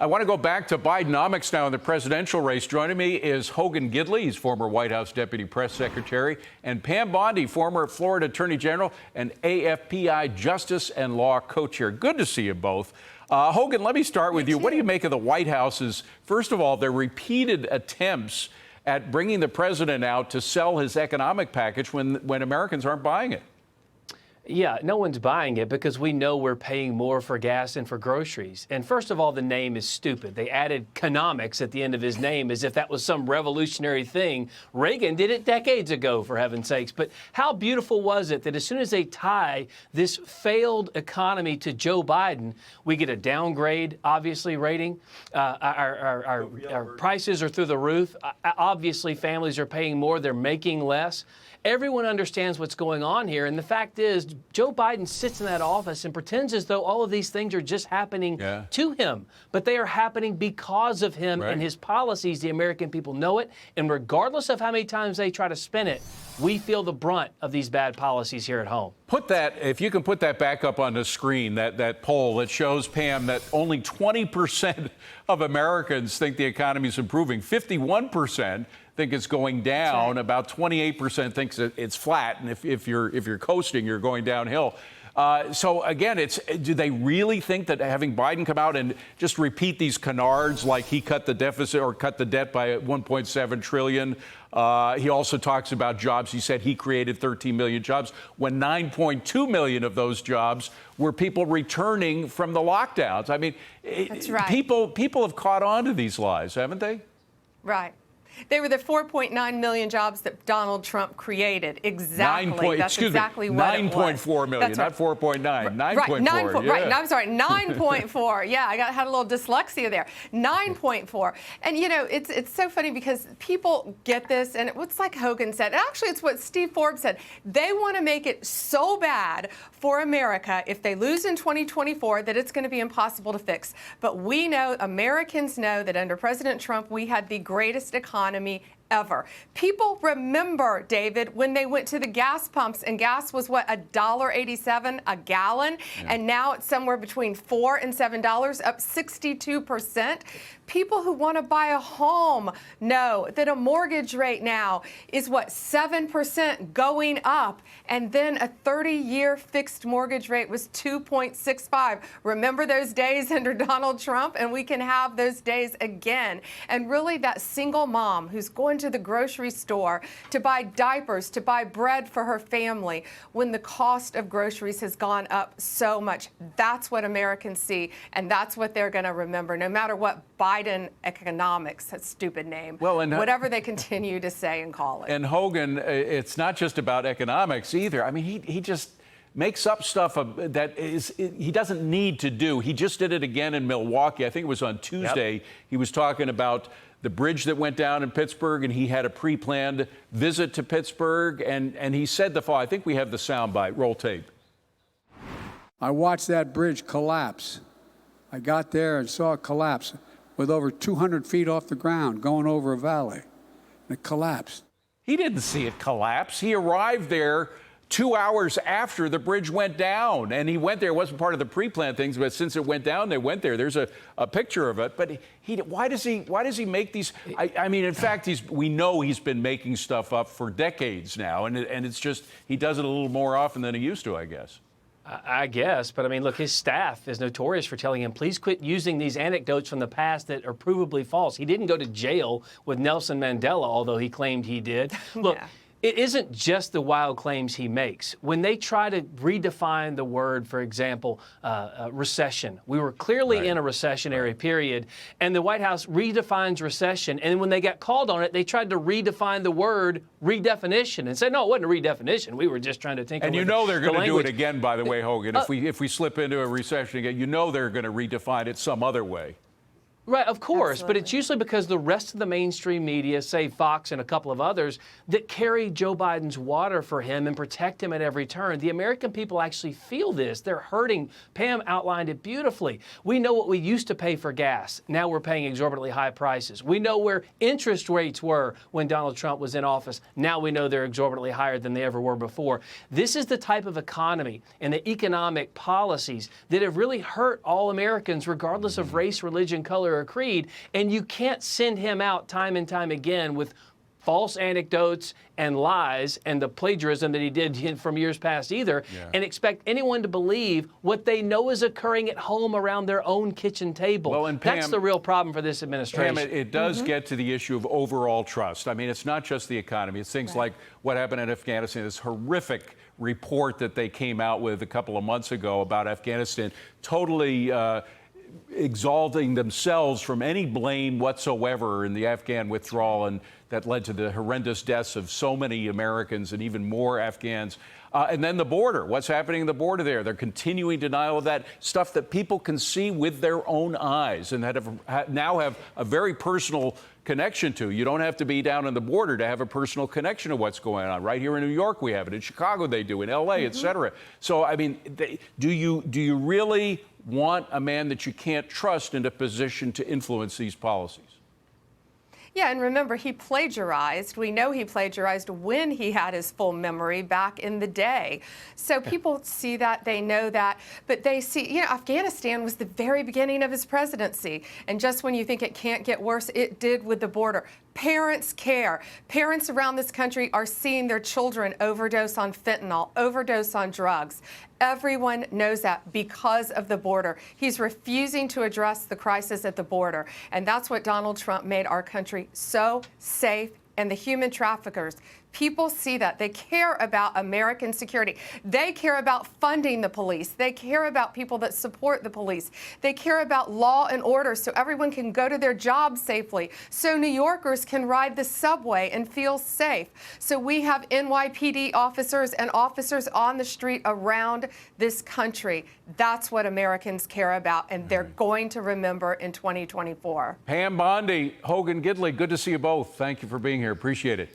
I want to go back to Bidenomics now in the presidential race. Joining me is Hogan Gidley, he's former White House Deputy Press Secretary, and Pam Bondi, former Florida Attorney General and AFPI Justice and Law Co-Chair. Good to see you both. Hogan, let me start with you. What do you make of the White House's, first of all, their repeated attempts at bringing the president out to sell his economic package when Americans aren't buying it? Yeah, no one's buying it because we know we're paying more for gas and for groceries. And first of all, the name is stupid. They added economics at the end of his name as if that was some revolutionary thing. Reagan did it decades ago, for heaven's sakes. But how beautiful was it that as soon as they tie this failed economy to Joe Biden, we get a downgrade, obviously, rating. Our prices are through the roof. Obviously, families are paying more. They're making less. Everyone understands what's going on here. And the fact is, Joe Biden sits in that office and pretends as though all of these things are just happening to him. But they are happening because of him and his policies. The American people know it. And regardless of how many times they try to spin it, we feel the brunt of these bad policies here at home. Put that, if you can put that back up on the screen, that poll that shows, Pam, that only 20% of Americans think the economy is improving. 51% think it's going down. Right. About 28% thinks it's flat, and if you're coasting, you're going downhill. So again, do they really think that having Biden come out and just repeat these canards like he cut the deficit or cut the debt by 1.7 trillion? He also talks about jobs. He said he created 13 million jobs when 9.2 million of those jobs were people returning from the lockdowns. I mean, that's right. People have caught on to these lies, haven't they? Right. They were the 4.9 million jobs that Donald Trump created. Exactly. That's exactly what it was. 9.4 million, not 4.9. 9.4. Right. No, I'm sorry. 9.4. Yeah, I had a little dyslexia there. 9.4. And, you know, it's so funny because people get this, and it's like Hogan said. Actually, it's what Steve Forbes said. They want to make it so bad for America if they lose in 2024 that it's going to be impossible to fix. But we know, Americans know, that under President Trump, we had the greatest economy ever. People remember, David, when they went to the gas pumps and gas was what, $1.87 a gallon, and now it's somewhere between $4 and $7, up 62%. People who want to buy a home know that a mortgage rate now is what, 7% going up, and then a 30-year fixed mortgage rate was 2.65. Remember those days under Donald Trump? And we can have those days again. And really, that single mom who's going to the grocery store to buy diapers, to buy bread for her family, when the cost of groceries has gone up so much, that's what Americans see, and that's what they're going to remember, no matter what Biden economics, that stupid name, whatever they continue to say and call it. And Hogan, it's not just about economics either. I mean, he just makes up stuff that he doesn't need to do. He just did it again in Milwaukee. I think it was on Tuesday. Yep. He was talking about the bridge that went down in Pittsburgh, and he had a pre-planned visit to Pittsburgh, and he said the following. I think we have the soundbite. Roll tape. I watched that bridge collapse. I got there and saw it collapse with over 200 feet off the ground going over a valley. And it collapsed. He didn't see it collapse. He arrived there 2 hours after the bridge went down, and he went there. It wasn't part of the pre-planned things, but since it went down, they went there. There's a picture of it. But why does he make these? I mean, in fact, we know he's been making stuff up for decades now, and it's just he does it a little more often than he used to, I guess. I guess, but I mean, look, his staff is notorious for telling him, please quit using these anecdotes from the past that are provably false. He didn't go to jail with Nelson Mandela, although he claimed he did. Look. It isn't just the wild claims he makes. When they try to redefine the word, for example, recession, we were clearly in a recessionary period, and the White House redefines recession. And when they got called on it, they tried to redefine the word redefinition and said, no, it wasn't a redefinition. We were just trying to tinker with the language. And you know they're going to do it again, by the way, Hogan. If we slip into a recession again, you know they're going to redefine it some other way. Right, of course, but it's Absolutely. usually because the rest of the mainstream media, say Fox and a couple of others, that carry Joe Biden's water for him and protect him at every turn. The American people actually feel this. They're hurting. Pam outlined it beautifully. We know what we used to pay for gas. Now we're paying exorbitantly high prices. We know where interest rates were when Donald Trump was in office. Now we know they're exorbitantly higher than they ever were before. This is the type of economy and the economic policies that have really hurt all Americans, regardless of race, religion, color, or creed, and you can't send him out time and time again with false anecdotes and lies and the plagiarism that he did from years past either, and expect anyone to believe what they know is occurring at home around their own kitchen table. Well, and Pam, that's the real problem for this administration. Pam, it does get to the issue of overall trust. I mean, it's not just the economy. It's things like what happened in Afghanistan, this horrific report that they came out with a couple of months ago about Afghanistan, totally exalting themselves from any blame whatsoever in the Afghan withdrawal, and that led to the horrendous deaths of so many Americans and even more Afghans. And then the border, what's happening in the border there? They're continuing denial of that stuff that people can see with their own eyes and that now have a very personal connection to. You don't have to be down on the border to have a personal connection to what's going on. Right here in New York, we have it. In Chicago, they do. In L.A., et cetera. So, I mean, do you really want a man that you can't trust in a position to influence these policies? Yeah, and remember, he plagiarized. We know he plagiarized when he had his full memory back in the day. So people see that, they know that, but they see, you know, Afghanistan was the very beginning of his presidency. And just when you think it can't get worse, it did with the border. Parents care. Parents around this country are seeing their children overdose on fentanyl, overdose on drugs. Everyone knows that because of the border. He's refusing to address the crisis at the border. And that's what Donald Trump made our country so safe. And the human traffickers, people see that. They care about American security. They care about funding the police. They care about people that support the police. They care about law and order so everyone can go to their jobs safely, so New Yorkers can ride the subway and feel safe. So we have NYPD officers and officers on the street around this country. That's what Americans care about, and they're going to remember in 2024. Pam, Bondi, Hogan Gidley, good to see you both. Thank you for being here. Appreciate it.